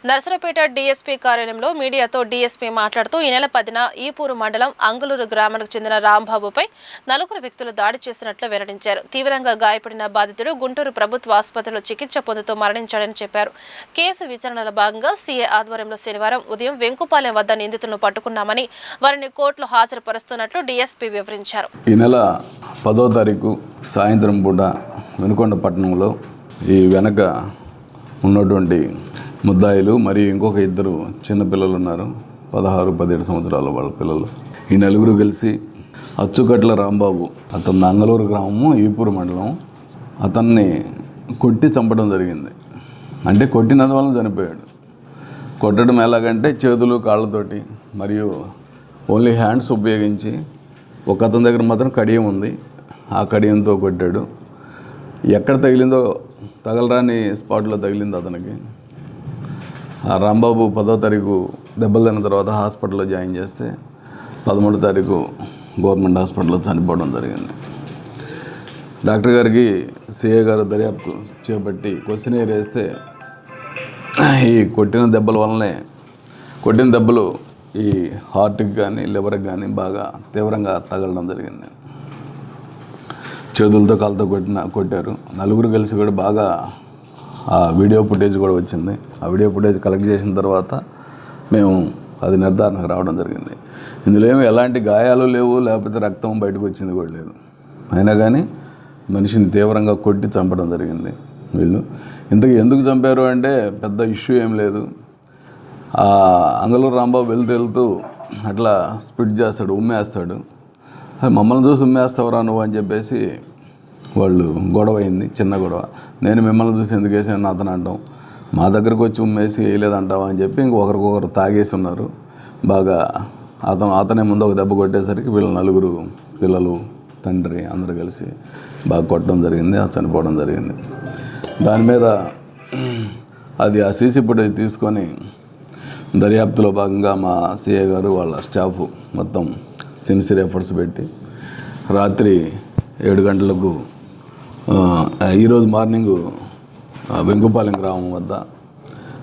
Narasaraopet DSP కార్యాలయంలో మీడియాతో DSP మాట్లాడుతూ ఈ నెల 10న ఈపూరు మండలం అంగులూరు గ్రామానికి చెందిన రాంబాబుపై 4 వ్యక్తులు దాడి చేసినట్లు వెల్లడించారు. తీవ్రంగా గాయపడిన బాధితుడు గుంటూరు ప్రభుత్వ ఆసుపత్రిలో చికిత్స పొందుతూ మరణించాడని చెప్పారు. కేసు విచారణలో భాగంగా సీఏ ఆధ్వర్యంలో శనివారం ఉదయం వెంకుపాలెం వద్ద నిందితులను పట్టుకున్నామని వారిని కోర్టులో హాజరుపరుస్తున్నట్లు డీఎస్పీ వివరించారు. ఈ నెల 10వ తారీఖు సాయంత్రం పూట వెనుకొండ పట్టణంలో ఈ వెనక ఉన్నటువంటి ముద్దాయిలు మరియు ఇంకొక 2 చిన్నపిల్లలు ఉన్నారు. 16-17 సంవత్సరాల వాళ్ళ పిల్లలు. ఈ నలుగురు కలిసి అచ్చుకట్ల రాంబాబు, అతను అంగలూరు గ్రామము, ఈపూరు మండలం, అతన్ని కొట్టి చంపడం జరిగింది. అంటే కొట్టినందు వలన చనిపోయాడు. కొట్టడం ఎలాగంటే చేతులు కాళ్ళతోటి మరియు ఓన్లీ హ్యాండ్స్ ఉపయోగించి, ఒక అతని దగ్గర మాత్రం కడియం ఉంది, ఆ కడియంతో కొట్టాడు. ఎక్కడ తగిలిందో తగలరాని స్పాట్లో తగిలింది అతనికి. ఆ రాంబాబు 10వ తారీఖు దెబ్బలు తిన్న తర్వాత హాస్పిటల్లో జాయిన్ చేస్తే 13వ తారీఖు గవర్నమెంట్ హాస్పిటల్లో చనిపోవడం జరిగింది. డాక్టర్ గారికి సిఏ గారు దర్యాప్తు చేపట్టి క్వశ్చన్ వేస్తే ఈ కొట్టిన దెబ్బలు ఈ హార్ట్కి కానీ లివర్కి కానీ బాగా తీవ్రంగా తగలడం జరిగింది. చేతులతో కాళ్ళతో కొట్టారు. నలుగురు కలిసి కూడా బాగా ఆ వీడియో ఫుటేజ్ కూడా వచ్చింది. ఆ వీడియో ఫుటేజ్ కలెక్ట్ చేసిన తర్వాత మేము అది నిర్ధారణకు రావడం జరిగింది. ఇందులో ఏమి ఎలాంటి గాయాలు లేవు, లేకపోతే రక్తం బయటకు వచ్చింది కూడా లేదు. అయినా కానీ మనిషిని తీవ్రంగా కొట్టి చంపడం జరిగింది. వీళ్ళు ఇంతకు ఎందుకు చంపారు అంటే పెద్ద ఇష్యూ ఏం లేదు. ఆ అంగలూరు రాంబాబు వెళ్తూ అట్లా స్పిట్ చేస్తాడు, ఉమ్మేస్తాడు. మమ్మల్ని చూసి ఉమ్మేస్తావరా నువ్వు అని చెప్పేసి వాళ్ళు గొడవ అయింది, చిన్న గొడవ. నేను మిమ్మల్ని చూసి ఎందుకు వేసాను అతను అంటాం, మా దగ్గరకు వచ్చి ఉమ్మేసి వేయలేదంటావా అని చెప్పి ఇంకొకరికొకరు తాగేసి ఉన్నారు. బాగా అతనే ముందు ఒక దెబ్బ కొట్టేసరికి వీళ్ళు 4 పిల్లలు, తండ్రి అందరూ కలిసి బాగా కొట్టడం జరిగింది, చనిపోవడం జరిగింది. దాని మీద అది ఆ సీసీ ఫుటేజ్ తీసుకొని దర్యాప్తులో భాగంగా మా సిఏ గారు వాళ్ళ స్టాఫ్ మొత్తం సిన్సియర్ ఎఫర్ట్స్ పెట్టి రాత్రి 7 గంటలకు ఈరోజు మార్నింగు వెంకుపాలెం గ్రామం వద్ద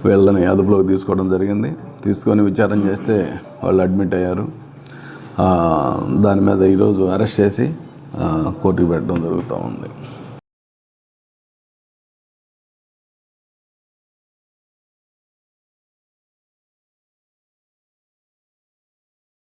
వీళ్ళని అదుపులోకి తీసుకోవడం జరిగింది. తీసుకొని విచారణ చేస్తే వాళ్ళు అడ్మిట్ అయ్యారు. దాని మీద ఈరోజు అరెస్ట్ చేసి కోర్టుకు పెట్టడం జరుగుతూ ఉంది.